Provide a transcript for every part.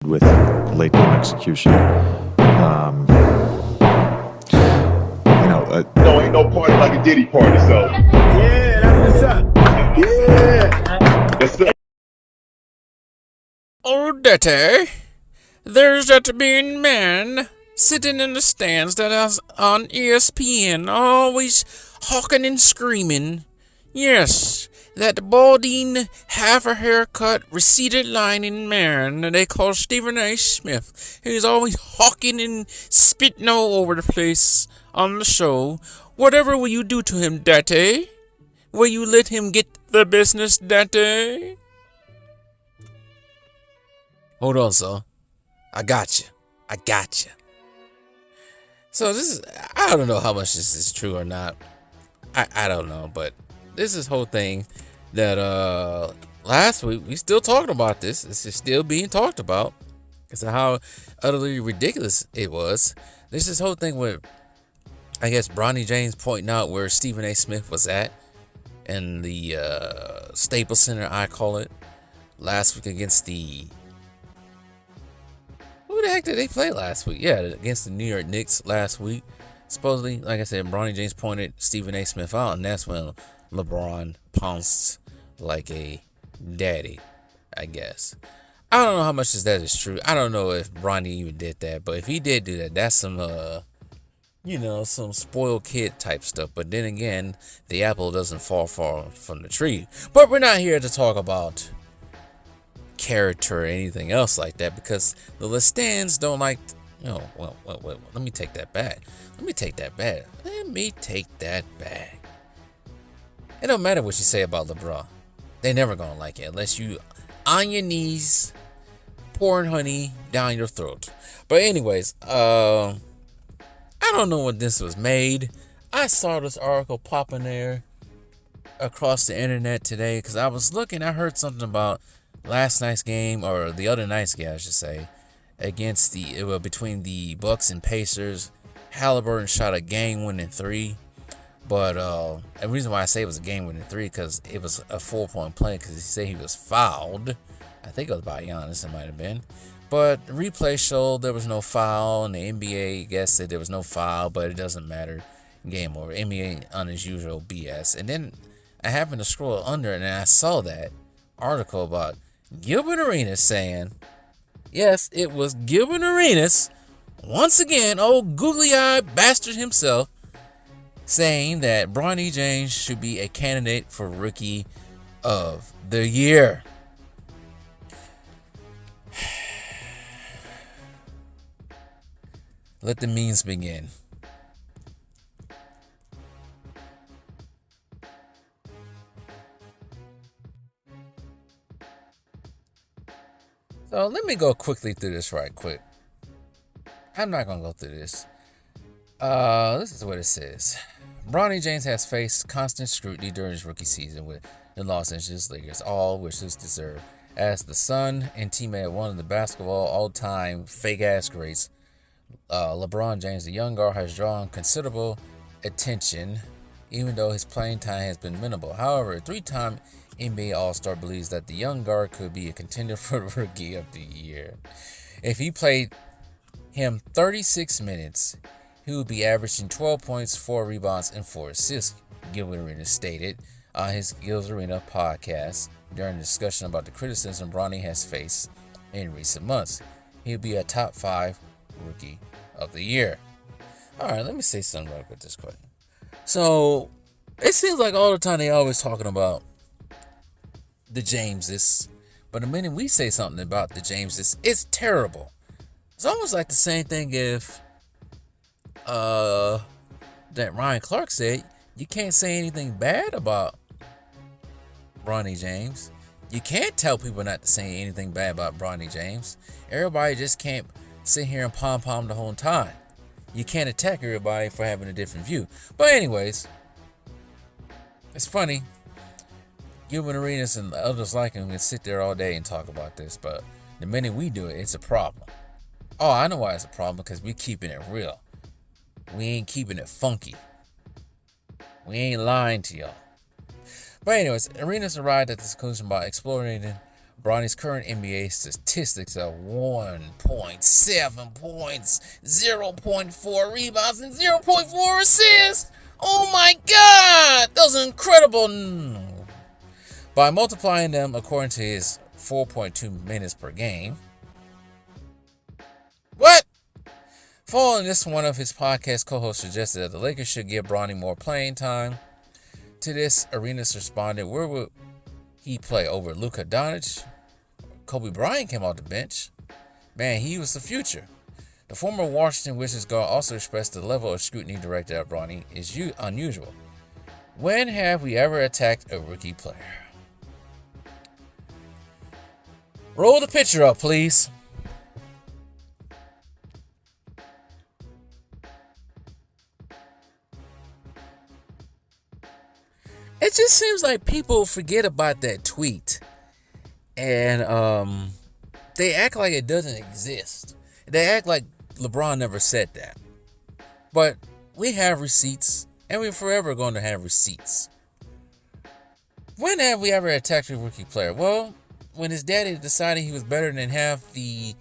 with late game execution. No, ain't no party like a Diddy party, so. Yeah, that's what's up. Yeah. Yes, sir. Oh, Daddy, there's that mean man sitting in the stands that is on ESPN, always hawking and screaming. Yes, that balding, half a haircut, receded lining man that they call Stephen A. Smith. He's always hawking and spitting all over the place on the show. Whatever will you do to him, Daddy? Will you let him get the business, Daddy? Hold on, sir. I got you. So this is, I don't know how much this is true or not. I don't know, but this is whole thing that last week we still talking about this. This is still being talked about. It's how utterly ridiculous it was. This is whole thing with, I guess, Bronny James pointing out where Stephen A. Smith was at in the Staples Center, I call it, last week against the... Who the heck did they play last week? Yeah, against the New York Knicks last week. Supposedly, like I said, Bronny James pointed Stephen A. Smith out, and that's when LeBron pounced like a daddy, I guess. I don't know how much that is true. I don't know if Bronny even did that, but if he did do that, that's some, some spoiled kid type stuff. But then again, the apple doesn't fall far from the tree. But we're not here to talk about character or anything else like that, because the Lestans don't like, let me take that back. It don't matter what you say about LeBron. They never gonna like it unless you on your knees pouring honey down your throat. But anyways, I don't know when this was made. I saw this article popping there across the internet today because I was looking. I heard something about last night's game, or the other night's game, I should say, against between the Bucks and Pacers. Halliburton shot a game-winning three, but the reason why I say it was a game-winning three because it was a 4-point play because he said he was fouled. I think it was by Giannis, it might have been. But the replay showed there was no foul, and the NBA guessed that there was no foul, but it doesn't matter. Game over. NBA on his usual BS. And then I happened to scroll under, and I saw that article about Gilbert Arenas saying, yes, it was Gilbert Arenas, once again, old googly-eyed bastard himself, saying that Bronny James should be a candidate for Rookie of the Year. Let the memes begin. So let me go quickly through this right quick. I'm not going to go through this. This is what it says. Bronny James has faced constant scrutiny during his rookie season with the Los Angeles Lakers, all which is deserved. As the son and teammate of one of the basketball all-time fake-ass greats, LeBron James, the young guard, has drawn considerable attention, even though his playing time has been minimal. However, a three-time NBA All-Star believes that the young guard could be a contender for Rookie of the Year. If he played him 36 minutes, he would be averaging 12 points, 4 rebounds, and 4 assists, Gilbert Arenas stated on his Gil's Arena podcast during a discussion about the criticism Bronny has faced in recent months. He'll be a top 5 Rookie of the Year. Alright, let me say something right with this question. So, it seems like all the time they always talking about the Jameses, but the minute we say something about the Jameses, it's terrible. It's almost like the same thing if that Ryan Clark said, you can't say anything bad about Bronny James. You can't tell people not to say anything bad about Bronny James. Everybody just can't sit here and pom-pom the whole time. You can't attack everybody for having a different view. But anyways, it's funny. Gilbert Arenas and others like him can sit there all day and talk about this, but the minute we do it, it's a problem. Oh, I know why it's a problem, because we keeping it real. We ain't keeping it funky. We ain't lying to y'all. But anyways, Arenas arrived at this conclusion by exploring Bronny's current NBA statistics are 1.7 points, 0.4 rebounds, and 0.4 assists. Oh my God! Those are incredible. By multiplying them according to his 4.2 minutes per game. What? Following this, one of his podcast co-hosts suggested that the Lakers should give Bronny more playing time. To this, Arenas responded, where would he play, over Luka Doncic? Kobe Bryant came off the bench. Man, he was the future. The former Washington Wizards guard also expressed the level of scrutiny directed at Bronny is unusual. When have we ever attacked a rookie player? Roll the picture up, please. It just seems like people forget about that tweet. And they act like it doesn't exist. They act like LeBron never said that. But we have receipts, and we're forever going to have receipts. When have we ever attacked a rookie player? Well, when his daddy decided he was better than half the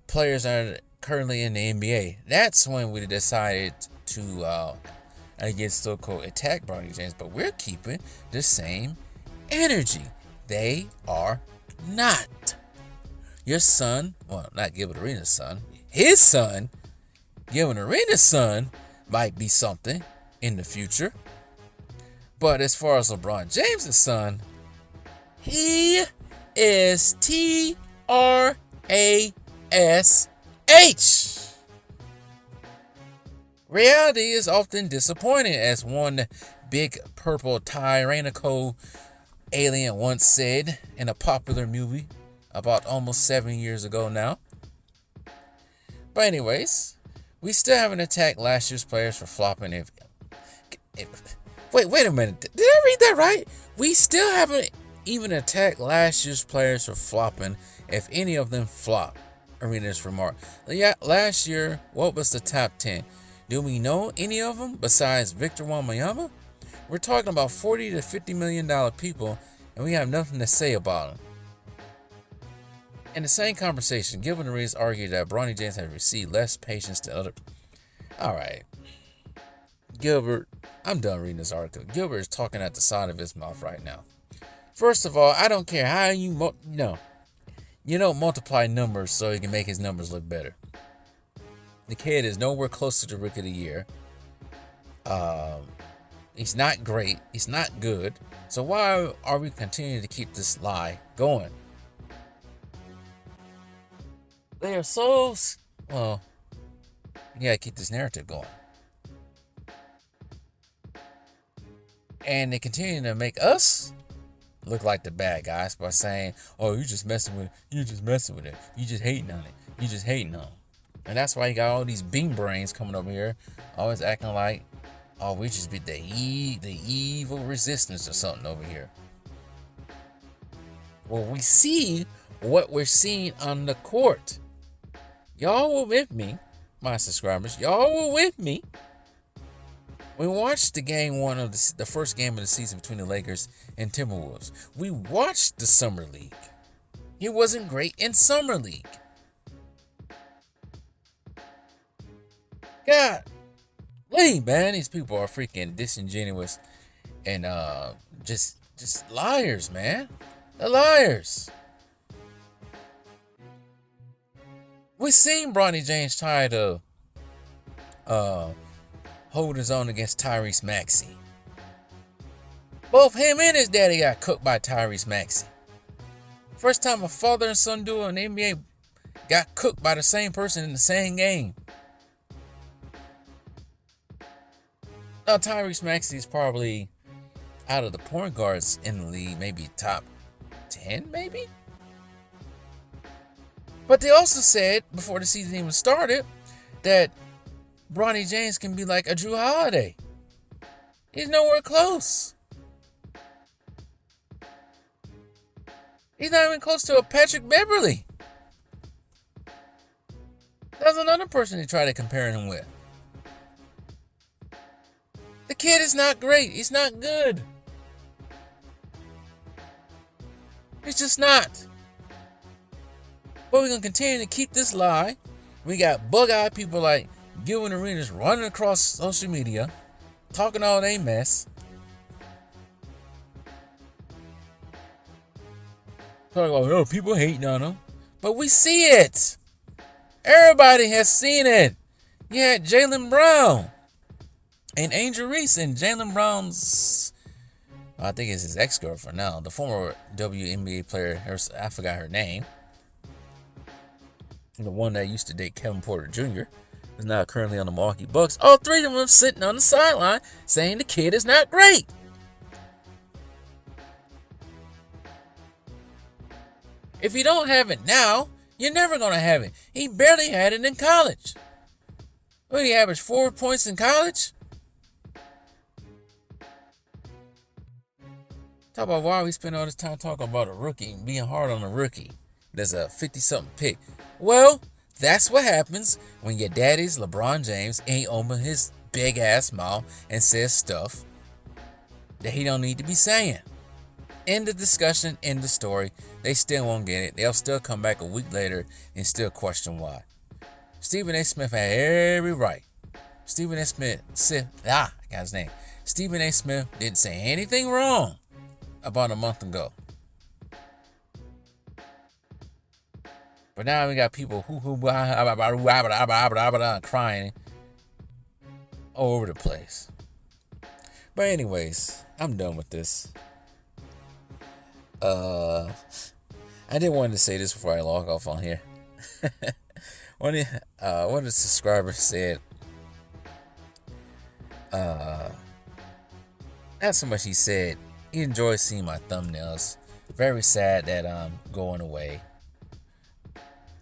players that are currently in the NBA. That's when we decided to, I guess, so-called attack Bronny James. But we're keeping the same energy. They are not. Your son, well, not Gilbert Arenas' son, his son, Gilbert Arenas' son, might be something in the future. But as far as LeBron James' son, he is TRASH. Reality is often disappointing, as one big purple tyrannical alien once said in a popular movie about almost 7 years ago now. But anyways, we still haven't attacked last year's players for flopping. Wait a minute. Did I read that right? We still haven't even attacked last year's players for flopping, if any of them flop. Arenas remarked. Yeah, last year, what was the top 10? Do we know any of them besides Victor Wembanyama? We're talking about $40 to $50 million people, and we have nothing to say about them. In the same conversation, Gilbert Arenas argued that Bronny James had received less patience than other. Alright. Gilbert, I'm done reading this article. Gilbert is talking at the side of his mouth right now. First of all, I don't care how you don't multiply numbers so you can make his numbers look better. The kid is nowhere close to the Rookie of the Year. He's not great. He's not good. So why are we continuing to keep this lie going? They are so... Well, you gotta keep this narrative going. And they continue to make us look like the bad guys by saying, oh, you just messing with it. You just hating on it. You just hating on it. And that's why you got all these bean brains coming over here, always acting like, oh, we just be the evil resistance or something over here. Well, we see what we're seeing on the court. Y'all were with me, my subscribers. Y'all were with me. We watched the game one of the first game of the season between the Lakers and Timberwolves. We watched the Summer League. He wasn't great in Summer League. God, man, these people are freaking disingenuous and just liars, man. They're liars. We seen Bronny James try to hold his own against Tyrese Maxey. Both him and his daddy got cooked by Tyrese Maxey. First time a father and son duo in the NBA got cooked by the same person in the same game. Now, Tyrese Maxey is probably, out of the point guards in the league, maybe top 10, maybe? But they also said, before the season even started, that Bronny James can be like a Drew Holiday. He's nowhere close. He's not even close to a Patrick Beverley. That's another person they try to compare him with. The kid is not great. He's not good. He's just not. But we're going to continue to keep this lie. We got bug-eyed people like Gilbert Arenas running across social media, talking all they mess. Talking about, oh, people hating on them. But we see it. Everybody has seen it. You had Jaylen Brown and Angel Reese and Jaylen Brown's, I think it's his ex-girlfriend now, the former WNBA player, I forgot her name. The one that used to date Kevin Porter Jr. is now currently on the Milwaukee Bucks. All three of them sitting on the sideline saying the kid is not great. If you don't have it now, you're never going to have it. He barely had it in college. What, he averaged 4 points in college? Talk about why we spend all this time talking about a rookie and being hard on a rookie. There's a 50-something pick. Well, that's what happens when your daddy's LeBron James ain't open his big-ass mouth and says stuff that he don't need to be saying. End of discussion, end of story. They still won't get it. They'll still come back a week later and still question why. Stephen A. Smith had every right. Stephen A. Smith didn't say anything wrong about a month ago. But now we got people crying all over the place. But anyways, I'm done with this. I did want to say this before I log off on here. One of the subscribers said, not so much he said, he enjoys seeing my thumbnails. Very sad that I'm going away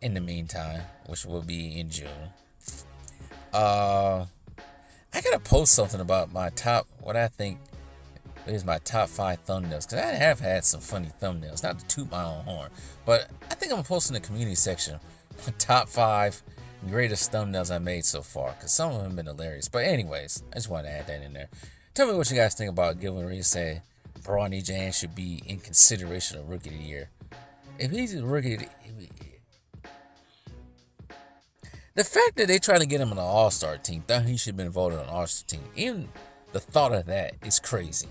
in the meantime, which will be in June. I gotta post something about what I think is my top 5 thumbnails, because I have had some funny thumbnails, not to toot my own horn, but I think I'm gonna post in the community section my top 5 greatest thumbnails I made so far, because some of them have been hilarious. But anyways, I just wanted to add that in there. Tell me what you guys think about Gilbert Arenas saying Bronny James should be in consideration of Rookie of the Year. If he's a Rookie of the The fact that they try to get him on an all-star team, thought he should have been voted on an all-star team, even the thought of that is crazy.